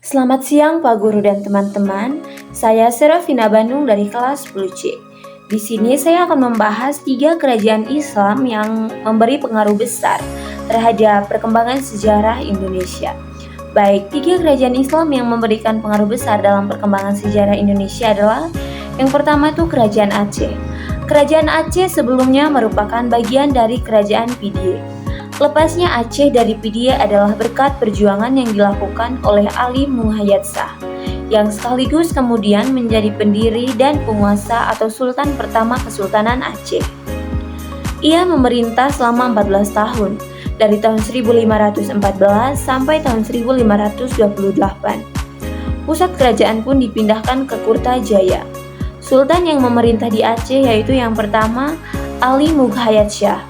Selamat siang Pak Guru dan teman-teman. Saya Serafina Bandung dari kelas 10C. Di sini saya akan membahas 3 kerajaan Islam yang memberi pengaruh besar terhadap perkembangan sejarah Indonesia. Baik, 3 kerajaan Islam yang memberikan pengaruh besar dalam perkembangan sejarah Indonesia adalah yang pertama itu Kerajaan Aceh. Kerajaan Aceh sebelumnya merupakan bagian dari Kerajaan Pidie. Lepasnya Aceh dari Pidie adalah berkat perjuangan yang dilakukan oleh Ali Muhayyad Shah, yang sekaligus kemudian menjadi pendiri dan penguasa atau sultan pertama Kesultanan Aceh. Ia memerintah selama 14 tahun, dari tahun 1514 sampai tahun 1528. Pusat kerajaan pun dipindahkan ke Kurtajaya. Sultan yang memerintah di Aceh yaitu yang pertama Ali Muhayyad Shah.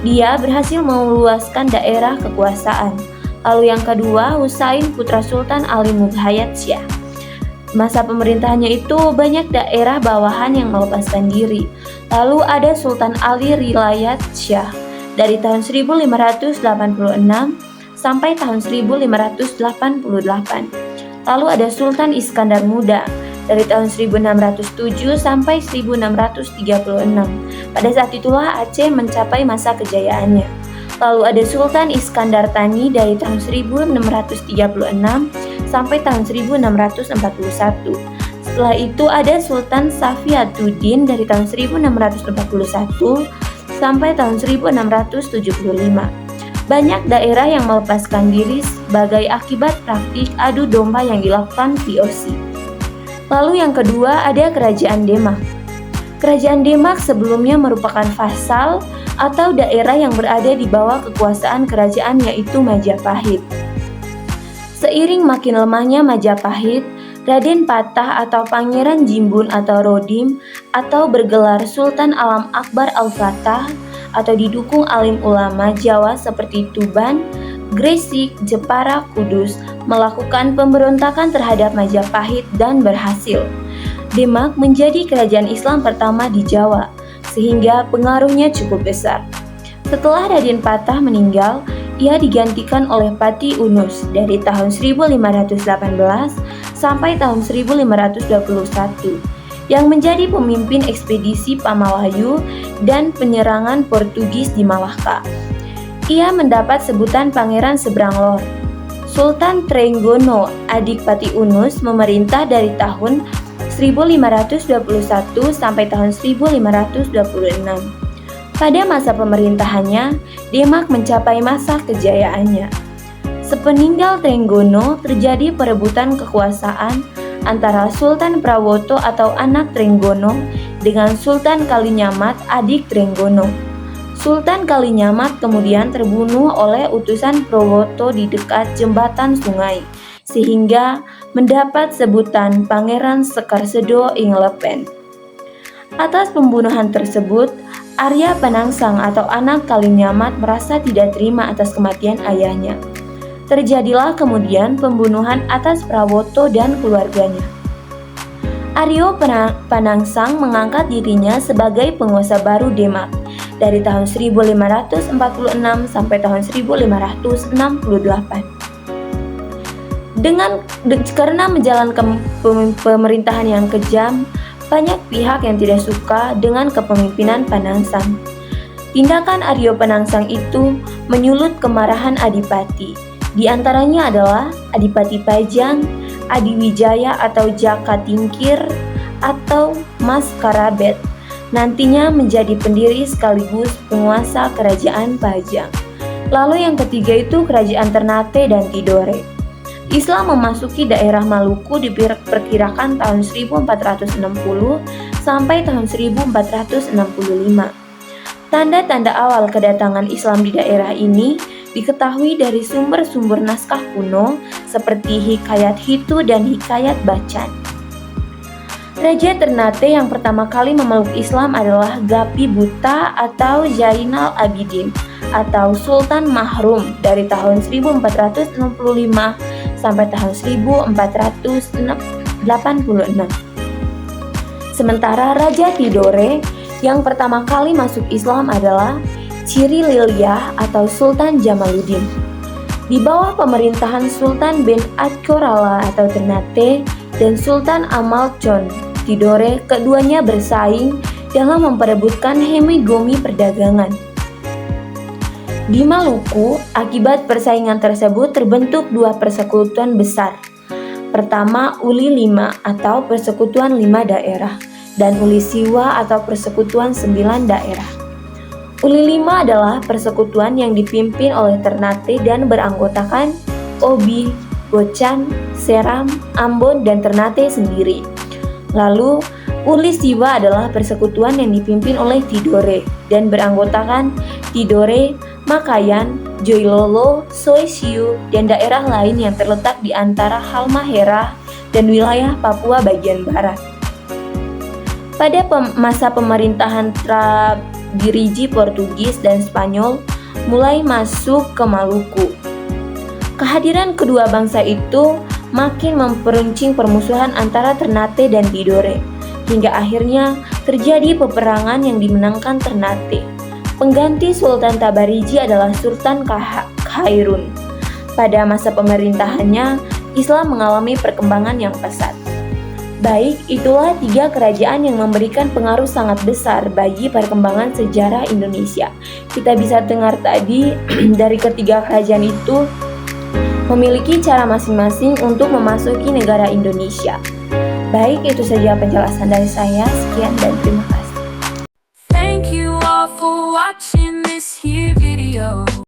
Dia berhasil meluaskan daerah kekuasaan. Lalu yang kedua, Husain putra Sultan Ali Muhayyad Shah. Masa pemerintahannya itu banyak daerah bawahan yang melepaskan diri. Lalu ada Sultan Ali Rilayat Shah dari tahun 1586 sampai tahun 1588. Lalu ada Sultan Iskandar Muda dari tahun 1607 sampai 1636. Pada saat itulah Aceh mencapai masa kejayaannya. Lalu ada Sultan Iskandar Thani dari tahun 1636 sampai tahun 1641. Setelah itu ada Sultan Safiatuddin dari tahun 1641 sampai tahun 1675. Banyak daerah yang melepaskan diri sebagai akibat praktik adu domba yang dilakukan VOC. Lalu yang kedua ada Kerajaan Demak. Kerajaan Demak sebelumnya merupakan vasal atau daerah yang berada di bawah kekuasaan kerajaan yaitu Majapahit. Seiring makin lemahnya Majapahit, Raden Patah atau Pangeran Jimbun atau Rodim atau bergelar Sultan Alam Akbar Al-Fatah atau didukung alim ulama Jawa seperti Tuban, Gresik, Jepara, Kudus melakukan pemberontakan terhadap Majapahit dan berhasil. Demak menjadi kerajaan Islam pertama di Jawa, sehingga pengaruhnya cukup besar. Setelah Raden Patah meninggal, ia digantikan oleh Pati Unus dari tahun 1518 sampai tahun 1521, yang menjadi pemimpin ekspedisi Pamalayu dan penyerangan Portugis di Malaka. Ia mendapat sebutan Pangeran Seberang Lor. Sultan Trenggono, adik Pati Unus, memerintah dari tahun 1521 sampai tahun 1526. Pada masa pemerintahannya, Demak mencapai masa kejayaannya. Sepeninggal Trenggono, terjadi perebutan kekuasaan antara Sultan Prawoto atau anak Trenggono dengan Sultan Kalinyamat, adik Trenggono. Sultan Kalinyamat kemudian terbunuh oleh utusan Prawoto di dekat jembatan sungai, sehingga mendapat sebutan Pangeran Sekarsedo ing Lepen. Atas pembunuhan tersebut, Arya Penangsang atau anak Kalinyamat merasa tidak terima atas kematian ayahnya. Terjadilah kemudian pembunuhan atas Prawoto dan keluarganya. Arya Penangsang mengangkat dirinya sebagai penguasa baru Demak dari tahun 1546 sampai tahun 1568. Karena menjalankan pemerintahan yang kejam, banyak pihak yang tidak suka dengan kepemimpinan Penangsang. Tindakan Arya Penangsang itu menyulut kemarahan adipati. Di antaranya adalah Adipati Pajang, Adiwijaya atau Jaka Tingkir atau Mas Karabet, nantinya menjadi pendiri sekaligus penguasa kerajaan Pajang. Lalu yang ketiga itu Kerajaan Ternate dan Tidore. Islam memasuki daerah Maluku diperkirakan tahun 1460 sampai tahun 1465. Tanda-tanda awal kedatangan Islam di daerah ini diketahui dari sumber-sumber naskah kuno seperti Hikayat Hitu dan Hikayat Bacan. Raja Ternate yang pertama kali memeluk Islam adalah Gapi Buta atau Zainal Abidin atau Sultan Mahrum dari tahun 1465 sampai tahun 1486. Sementara Raja Tidore yang pertama kali masuk Islam adalah Ciri Lilyah atau Sultan Jamaluddin. Di bawah pemerintahan Sultan bin Ad-Qorala atau Ternate dan Sultan Amalcon Tidore, keduanya bersaing dalam memperebutkan hegemoni perdagangan. Di Maluku, akibat persaingan tersebut terbentuk dua persekutuan besar. Pertama, Uli Lima atau Persekutuan 5 Daerah dan Uli Siwa atau Persekutuan 9 Daerah. Uli Lima adalah persekutuan yang dipimpin oleh Ternate dan beranggotakan Obi, Bocan, Seram, Ambon, dan Ternate sendiri. Lalu, Uli Siwa adalah persekutuan yang dipimpin oleh Tidore dan beranggotakan Tidore, Makayan, Joilolo, Soesiu, dan daerah lain yang terletak di antara Halmahera dan wilayah Papua bagian barat. Pada masa pemerintahan Trabiriji Portugis dan Spanyol mulai masuk ke Maluku. Kehadiran kedua bangsa itu makin memperuncing permusuhan antara Ternate dan Tidore, hingga akhirnya terjadi peperangan yang dimenangkan Ternate. Pengganti Sultan Tabarigi adalah Sultan Khairun. Pada masa pemerintahannya, Islam mengalami perkembangan yang pesat. Baik, itulah 3 kerajaan yang memberikan pengaruh sangat besar bagi perkembangan sejarah Indonesia. Kita bisa dengar tadi dari ketiga kerajaan itu memiliki cara masing-masing untuk memasuki negara Indonesia. Baik, itu saja penjelasan dari saya. Sekian dan terima kasih. Thank you all for watching this here.